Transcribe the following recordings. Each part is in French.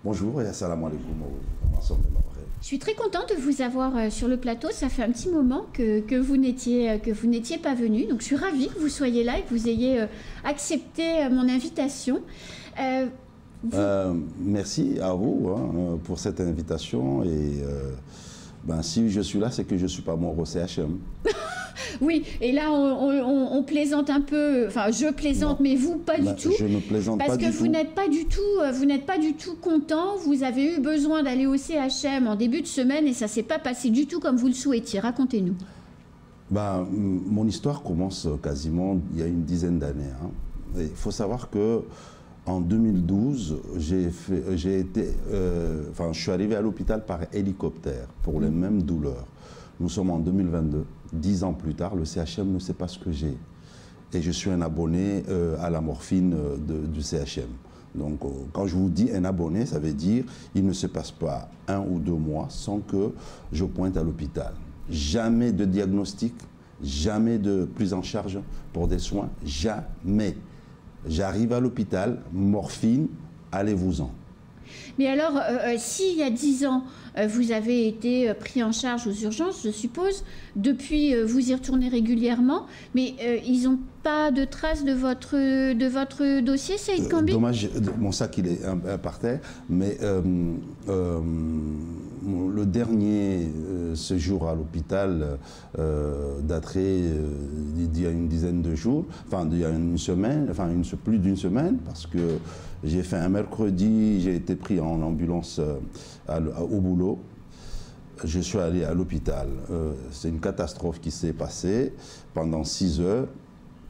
Bonjour et assalamu alaikum au ensemble des Marocains. Je suis très contente de vous avoir sur le plateau. Ça fait un petit moment que vous n'étiez pas venu. Donc je suis ravie que vous soyez là et que vous ayez accepté mon invitation. Merci à vous pour cette invitation. Et si je suis là, c'est que je ne suis pas mort au CHM. Oui, et là on plaisante un peu, enfin je plaisante, non, mais vous pas du tout. Je ne plaisante pas du tout. Parce que vous n'êtes pas du tout content, vous avez eu besoin d'aller au CHM en début de semaine et ça ne s'est pas passé du tout comme vous le souhaitiez. Racontez-nous. Mon histoire commence quasiment il y a une dizaine d'années. Il faut savoir que en 2012, je suis arrivé à l'hôpital par hélicoptère pour les mêmes douleurs. Nous sommes en 2022, 10 ans plus tard, le CHM ne sait pas ce que j'ai. Et je suis un abonné à la morphine du CHM. Donc, quand je vous dis un abonné, ça veut dire qu'il ne se passe pas 1 ou 2 mois sans que je pointe à l'hôpital. Jamais de diagnostic, jamais de prise en charge pour des soins, jamais. J'arrive à l'hôpital, morphine, allez-vous-en. Mais alors, s'il y a 10 ans, vous avez été pris en charge aux urgences, je suppose, depuis, vous y retournez régulièrement, mais ils n'ont pas de traces de votre dossier, Saïd Kambi? Dommage, mon sac, il est par terre, mais le dernier séjour à l'hôpital daterait d'il y a une dizaine de jours, enfin, il y a une semaine, enfin, plus d'une semaine, parce que j'ai fait un mercredi, j'ai été pris en ambulance au boulot. Je suis allé à l'hôpital. C'est une catastrophe qui s'est passée pendant 6 heures.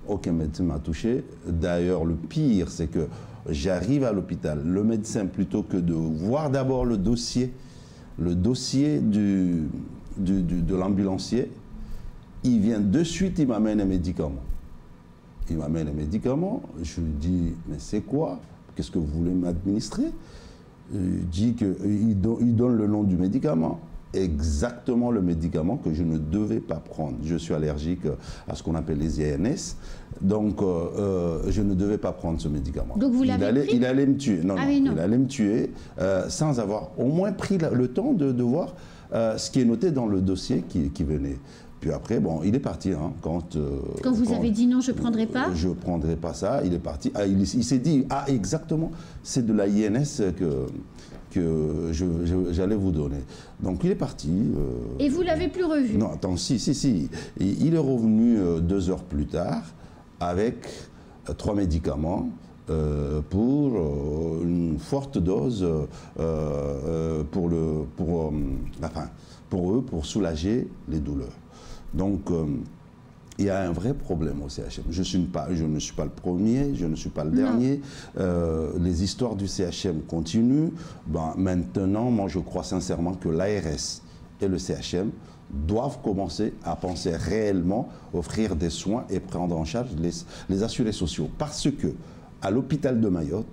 Aucun médecin m'a touché. D'ailleurs, le pire, c'est que j'arrive à l'hôpital. Le médecin, plutôt que de voir d'abord le dossier de l'ambulancier, il vient de suite, il m'amène un médicament. Il m'amène un médicament. Je lui dis, mais c'est quoi? Qu'est-ce que vous voulez m'administrer? Il dit qu'il donne le nom du médicament. Exactement le médicament que je ne devais pas prendre. Je suis allergique à ce qu'on appelle les INS. Donc, je ne devais pas prendre ce médicament. Donc, vous l'avez pris? Il allait me tuer. Non, ah, non, non, il allait me tuer sans avoir au moins pris le temps de voir ce qui est noté dans le dossier qui venait. Puis après, bon, il est parti. Quand vous avez dit non, je ne prendrai pas? Je ne prendrai pas ça. Il est parti. Il s'est dit, ah, exactement, c'est de la INS que j'allais vous donner. Donc il est parti. Et vous ne l'avez plus revu? Non, attends, si. Il est revenu 2 heures plus tard avec 3 médicaments pour une forte dose pour eux, pour soulager les douleurs. Donc, il y a un vrai problème au CHM. Je ne suis pas le premier, je ne suis pas le dernier. Les histoires du CHM continuent. Maintenant, moi, je crois sincèrement que l'ARS et le CHM doivent commencer à penser réellement offrir des soins et prendre en charge les assurés sociaux. Parce que à l'hôpital de Mayotte,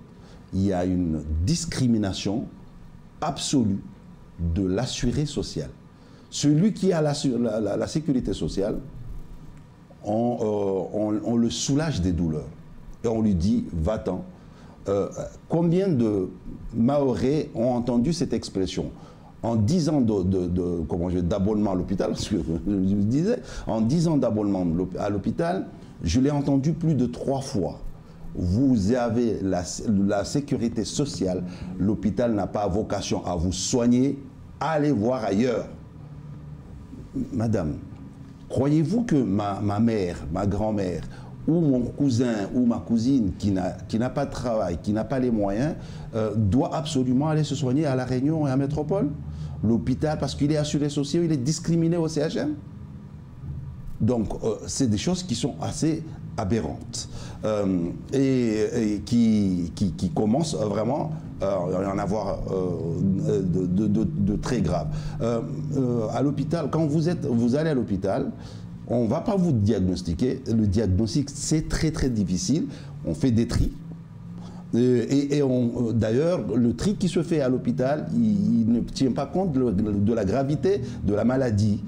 il y a une discrimination absolue de l'assuré social. Celui qui a la sécurité sociale, on le soulage des douleurs. Et on lui dit, va-t'en. Combien de Mahorais ont entendu cette expression? En 10 ans d'abonnement à l'hôpital, parce que je disais, en 10 ans d'abonnement à l'hôpital, je l'ai entendu plus de 3 fois. Vous avez la sécurité sociale, l'hôpital n'a pas vocation à vous soigner, allez voir ailleurs. Madame, croyez-vous que ma mère, ma grand-mère, ou mon cousin ou ma cousine qui n'a pas de travail, qui n'a pas les moyens, doit absolument aller se soigner à La Réunion et à Métropole? L'hôpital, parce qu'il est assuré social, il est discriminé au CHM? Donc, c'est des choses qui sont assez aberrantes et qui commencent vraiment à en avoir de très graves. À l'hôpital, quand vous allez à l'hôpital, on ne va pas vous diagnostiquer. Le diagnostic, c'est très très difficile. On fait des tris. D'ailleurs, le tri qui se fait à l'hôpital, il ne tient pas compte de la gravité de la maladie.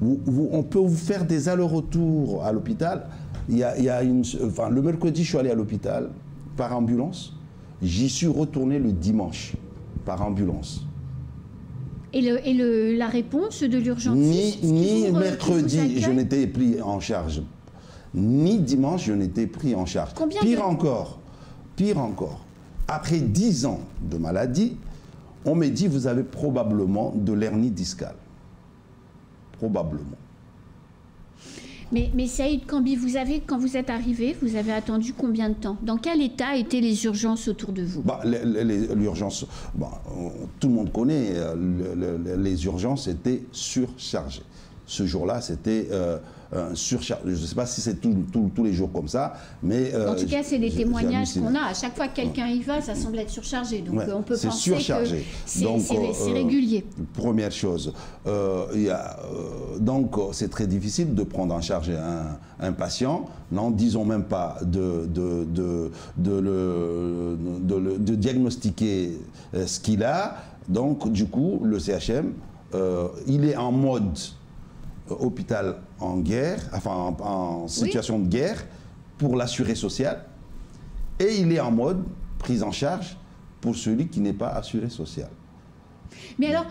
On peut vous faire des allers-retours à l'hôpital. Le mercredi, je suis allé à l'hôpital par ambulance. J'y suis retourné le dimanche. par ambulance. Et la réponse de l'urgentiste? Ni mercredi, je n'étais pris en charge. Ni dimanche, je n'étais pris en charge. Pire encore, après 10 ans de maladie, on me dit, vous avez probablement de l'hernie discale. Probablement. Mais Saïd Kambi, quand vous êtes arrivé, vous avez attendu combien de temps? Dans quel état étaient les urgences autour de vous? L'urgence, tout le monde connaît, les urgences étaient surchargées. Ce jour-là, c'était surchargé. Je ne sais pas si c'est tous les jours comme ça, mais... en tout cas, c'est des témoignages qu'on a. À chaque fois que quelqu'un y va, ça semble être surchargé. Donc, on peut penser surchargé. que c'est régulier. Première chose. Donc, c'est très difficile de prendre en charge un patient. Non, disons même pas de diagnostiquer ce qu'il a. Donc, du coup, le CHM, il est en mode... hôpital en guerre, enfin en situation de guerre pour l'assuré social, et il est en mode prise en charge pour celui qui n'est pas assuré social. Mais alors,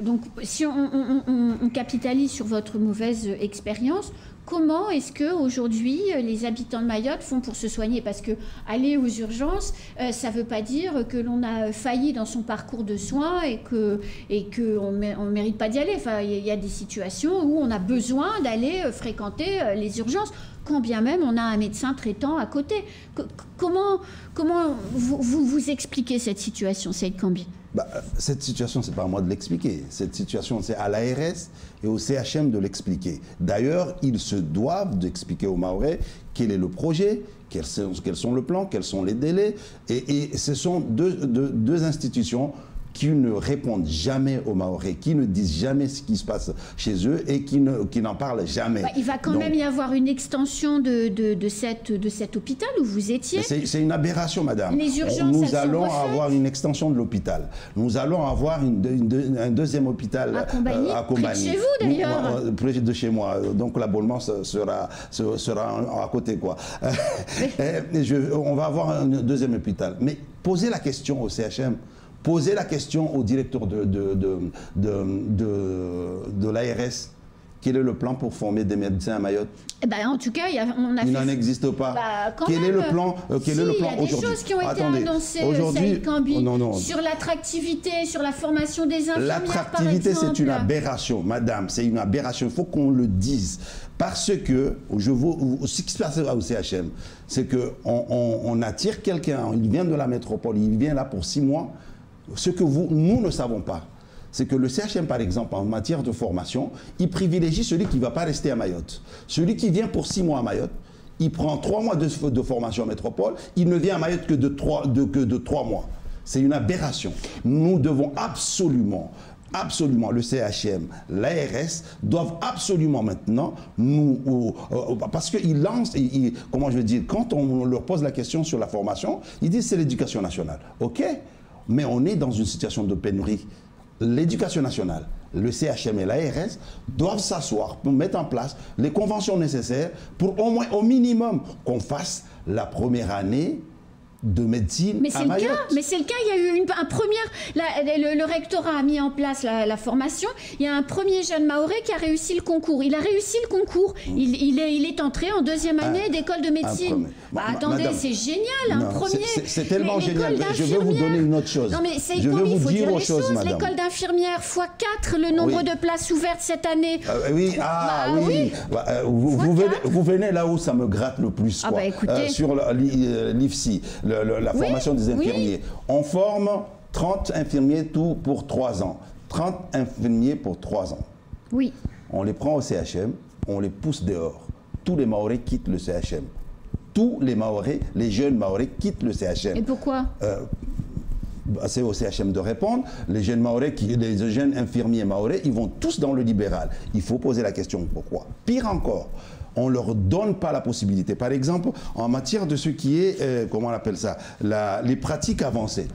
donc, si on capitalise sur votre mauvaise expérience, comment est-ce qu'aujourd'hui les habitants de Mayotte font pour se soigner? Parce que aller aux urgences, ça ne veut pas dire que l'on a failli dans son parcours de soins et qu'on ne mérite pas d'y aller. Enfin, il y a des situations où on a besoin d'aller fréquenter les urgences, quand bien même on a un médecin traitant à côté. Comment vous expliquez cette situation, Saïd Kambi? Cette situation, ce n'est pas à moi de l'expliquer. Cette situation, c'est à l'ARS et au CHM de l'expliquer. D'ailleurs, ils se doivent d'expliquer aux Mahorais quel est le projet, quels sont le plan, quels sont les délais. Et ce sont deux institutions qui ne répondent jamais aux Mahorais, qui ne disent jamais ce qui se passe chez eux et qui n'en parlent jamais. Il va quand même y avoir une extension de cet hôpital où vous étiez. C'est une aberration, madame. Les urgences, nous allons avoir une extension de l'hôpital. Nous allons avoir un deuxième hôpital à Combani. Près de chez vous, d'ailleurs. Près de chez moi. Donc l'abonnement sera à côté, quoi. On va avoir un deuxième hôpital. Mais posez la question au CHM. Posez la question au directeur de l'ARS. Quel est le plan pour former des médecins à Mayotte? En tout cas, il n'en existe pas. Quel est le plan aujourd'hui? Il y a des choses qui ont été annoncées, Saïd Kambi, sur l'attractivité, sur la formation des infirmières, l'attractivité, c'est une aberration, madame. C'est une aberration. Il faut qu'on le dise. Parce que, ce qui se passe au CHM, c'est qu'on attire quelqu'un, il vient de la métropole, il vient là pour 6 mois. Ce que nous ne savons pas, c'est que le CHM, par exemple, en matière de formation, il privilégie celui qui ne va pas rester à Mayotte. Celui qui vient pour 6 mois à Mayotte, il prend 3 mois de formation en métropole, il ne vient à Mayotte que de 3 mois. C'est une aberration. Nous devons absolument, le CHM, l'ARS, doivent absolument maintenant parce qu'ils lancent, comment je veux dire, quand on leur pose la question sur la formation, ils disent c'est l'éducation nationale. OK, mais on est dans une situation de pénurie. L'éducation nationale, le CHM et l'ARS doivent s'asseoir pour mettre en place les conventions nécessaires pour au moins, au minimum, qu'on fasse la première année de médecine à Mayotte. Mais c'est le cas, il y a eu un premier... le rectorat a mis en place la formation. Il y a un premier jeune Mahorais qui a réussi le concours. Il a réussi le concours. Il est entré en 2e année d'école de médecine. Attendez, c'est génial, c'est tellement génial. Je vais vous donner une autre chose. Non, mais je vais vous dire autre chose, madame. L'école d'infirmière, x4 le nombre de places ouvertes cette année. Vous venez là où ça me gratte le plus. Écoutez. Sur l'IFSI. La formation des infirmiers. On forme 30 infirmiers tout pour 3 ans. 30 infirmiers pour 3 ans. Oui. On les prend au CHM, on les pousse dehors. Tous les Mahorais quittent le CHM. Tous les Mahorais, les jeunes Mahorais quittent le CHM. Et pourquoi? C'est au CHM de répondre. Les jeunes Mahorais, les jeunes infirmiers Mahorais, ils vont tous dans le libéral. Il faut poser la question pourquoi. Pire encore, on ne leur donne pas la possibilité. Par exemple, en matière de ce qui est, comment on appelle ça, les pratiques avancées.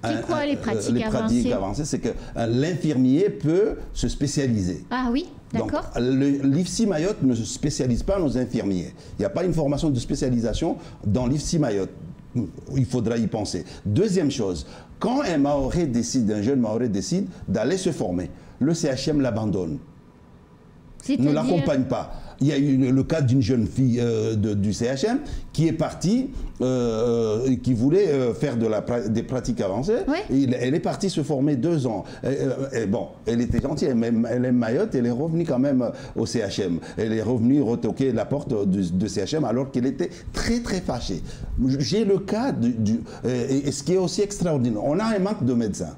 C'est quoi les pratiques avancées? Les pratiques avancées, c'est que l'infirmier peut se spécialiser. Ah oui, d'accord. L'IFSI Mayotte ne se spécialise pas nos infirmiers. Il n'y a pas une formation de spécialisation dans l'IFSI Mayotte. il faudra y penser. Deuxième chose, quand un jeune Mahorais décide d'aller se former, le CHM l'abandonne, ne l'accompagne pas. Il y a eu le cas d'une jeune fille du CHM qui est partie, qui voulait faire des pratiques avancées. Oui. Elle est partie se former 2 ans. Bon, elle était gentille, elle aime Mayotte, elle est revenue quand même au CHM. Elle est revenue retoquer la porte du CHM alors qu'elle était très très fâchée. J'ai le cas et ce qui est aussi extraordinaire, on a un manque de médecins.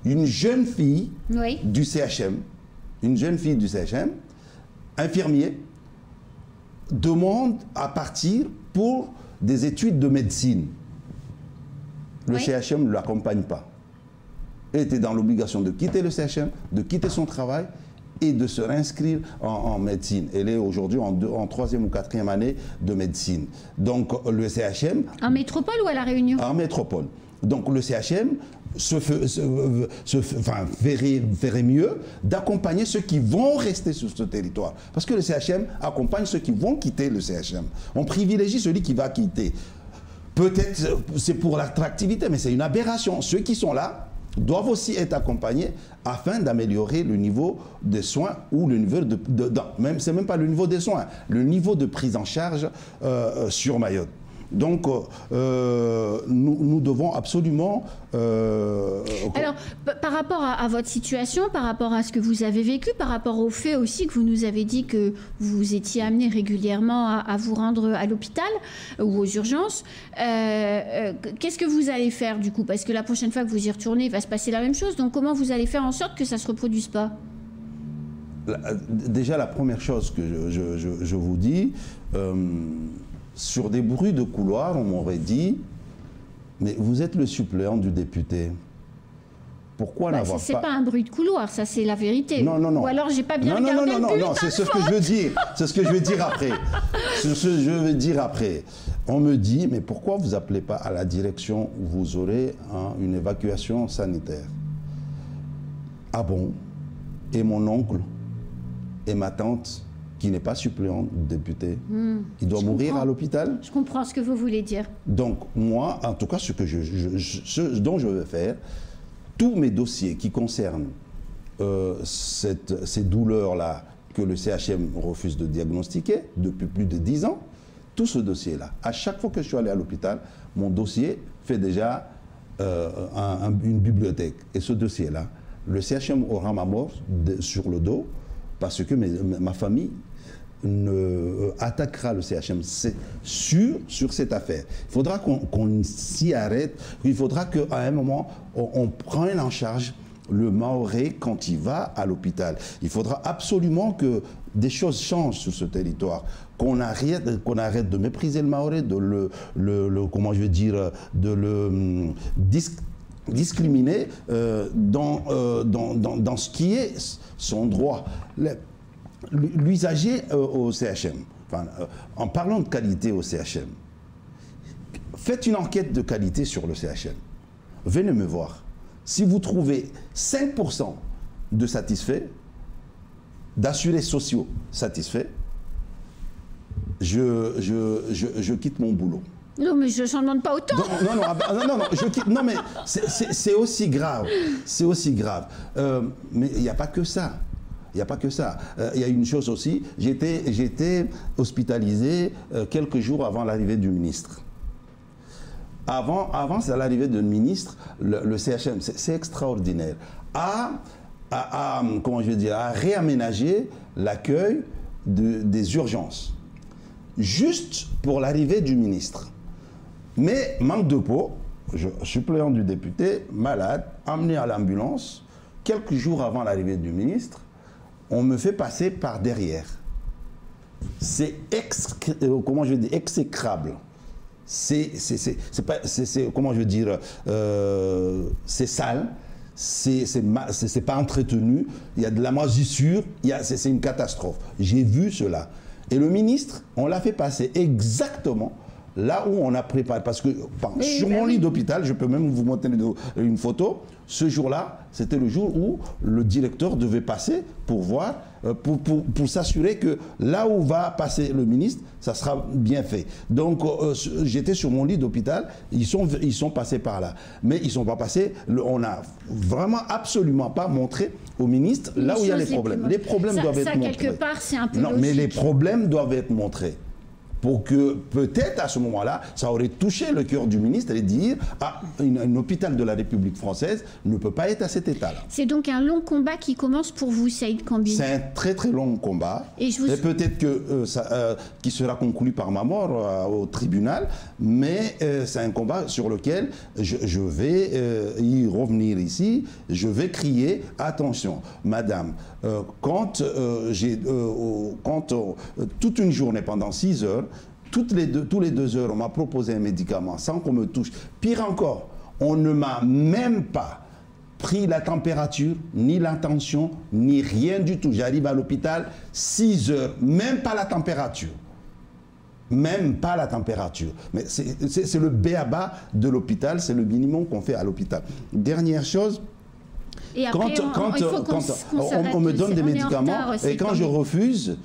Une jeune fille du CHM, infirmier, demande à partir pour des études de médecine. Le CHM ne l'accompagne pas. Elle était dans l'obligation de quitter le CHM, de quitter son travail et de se réinscrire en médecine. Elle est aujourd'hui en 3e ou 4e année de médecine. Donc le CHM... En métropole ou à La Réunion? En métropole. Donc le CHM ferait mieux d'accompagner ceux qui vont rester sur ce territoire. Parce que le CHM accompagne ceux qui vont quitter le CHM. On privilégie celui qui va quitter. Peut-être c'est pour l'attractivité, mais c'est une aberration. Ceux qui sont là doivent aussi être accompagnés afin d'améliorer le niveau des soins ou le niveau c'est même pas le niveau des soins, le niveau de prise en charge sur Mayotte. Donc, nous devons absolument... Alors, par rapport à votre situation, par rapport à ce que vous avez vécu, par rapport au fait aussi que vous nous avez dit que vous étiez amené régulièrement à vous rendre à l'hôpital ou aux urgences, qu'est-ce que vous allez faire du coup? Parce que la prochaine fois que vous y retournez, il va se passer la même chose. Donc, comment vous allez faire en sorte que ça ne se reproduise pas? Déjà, la première chose que je vous dis... sur des bruits de couloir, on m'aurait dit, mais vous êtes le suppléant du député. Pourquoi n'avoir pas... C'est pas un bruit de couloir, ça c'est la vérité. Non, non, non. Ou alors j'ai pas bien regardé le bulletin. Non, c'est ce que je veux dire. C'est ce que je veux dire après. C'est ce que je veux dire après. On me dit, mais pourquoi vous appelez pas à la direction où vous aurez une évacuation sanitaire? Ah bon? Et mon oncle et ma tante qui n'est pas suppléant de député, il doit mourir à l'hôpital. Je comprends ce que vous voulez dire. Donc moi, en tout cas, ce dont je veux faire, tous mes dossiers qui concernent ces douleurs-là que le CHM refuse de diagnostiquer depuis plus de 10 ans, tout ce dossier-là, à chaque fois que je suis allé à l'hôpital, mon dossier fait déjà une bibliothèque. Et ce dossier-là, le CHM aura ma mort sur le dos, parce que ma famille attaquera le CHM, c'est sûr, sur cette affaire. Il faudra qu'on s'y arrête, il faudra qu'à un moment, on prenne en charge le Mahorais quand il va à l'hôpital. Il faudra absolument que des choses changent sur ce territoire, qu'on arrête de mépriser le Mahorais, de comment je vais dire, de le discriminer dans ce qui est son droit. L'usager au CHM, en parlant de qualité au CHM, faites une enquête de qualité sur le CHM. Venez me voir. Si vous trouvez 5% de satisfaits, d'assurés sociaux satisfaits, je quitte mon boulot. Non, mais je n'en demande pas autant. Non, je quitte. Non, mais c'est aussi grave. C'est aussi grave. Mais il n'y a pas que ça. Il n'y a pas que ça. Il y a une chose aussi. J'étais hospitalisé quelques jours avant l'arrivée du ministre. Avant l'arrivée du ministre, le CHM, c'est extraordinaire, comment je vais dire, à réaménager l'accueil des urgences. Juste pour l'arrivée du ministre. Mais manque de peau, suppléant du député, malade, emmené à l'ambulance, quelques jours avant l'arrivée du ministre, on me fait passer par derrière. C'est comment je vais dire, exécrable. C'est comment je veux dire, c'est sale, c'est pas entretenu, il y a de la moisissure, c'est une catastrophe. J'ai vu cela. Et le ministre, on l'a fait passer exactement là où on a préparé, parce que sur mon lit d'hôpital, je peux même vous montrer une photo, ce jour-là, c'était le jour où le directeur devait passer pour voir pour s'assurer que là où va passer le ministre, ça sera bien fait. Donc, j'étais sur mon lit d'hôpital, ils sont passés par là. Mais ils ne sont pas passés, on n'a vraiment absolument pas montré au ministre là où il y a les problèmes. Les problèmes doivent être montrés. Ça, quelque part, c'est un peu non, logique. mais les problèmes doivent être montrés. Pour que peut-être à ce moment-là, ça aurait touché le cœur du ministre et dire ah, un hôpital de la République française ne peut pas être à cet état-là. C'est donc un long combat qui commence pour vous, Saïd Kambi. C'est un très très long combat. Et peut-être que qui sera conclu par ma mort au tribunal, mais c'est un combat sur lequel je vais y revenir ici. Je vais crier attention, madame. Quand toute une journée pendant 6 heures, tous les 2 heures, on m'a proposé un médicament sans qu'on me touche. Pire encore, on ne m'a même pas pris la température, ni la tension, ni rien du tout. J'arrive à l'hôpital, 6 heures, même pas la température. Même pas la température. Mais c'est le b.a.-ba de l'hôpital, c'est le minimum qu'on fait à l'hôpital. Dernière chose, et après, on me donne des médicaments et quand je refuse,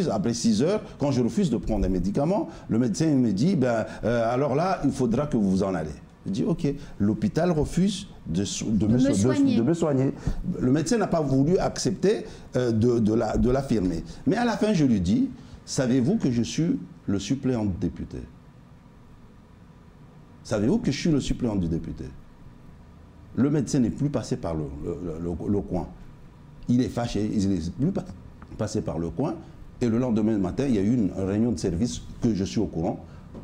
après 6 heures, quand je refuse de prendre des médicaments, le médecin me dit, alors là, il faudra que vous vous en allez. Je dis, ok, l'hôpital refuse de me soigner. Le médecin n'a pas voulu accepter de l'affirmer. Mais à la fin, je lui dis, savez-vous que je suis le suppléant du député? Savez-vous que je suis le suppléant du député? Le médecin n'est plus passé par le coin. Il est fâché, il n'est plus passé par le coin. Et le lendemain matin, il y a eu une réunion de service que je suis au courant,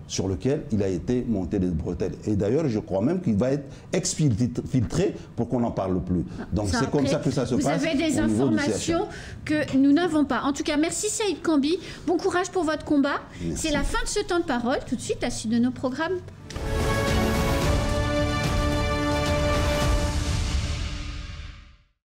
sur lequel il a été monté des bretelles. Et d'ailleurs, je crois même qu'il va être exfiltré pour qu'on n'en parle plus. Donc c'est comme ça que ça se passe. Vous avez des informations que nous n'avons pas. En tout cas, merci Saïd Kambi. Bon courage pour votre combat. C'est la fin de ce temps de parole. Tout de suite, la suite de nos programmes.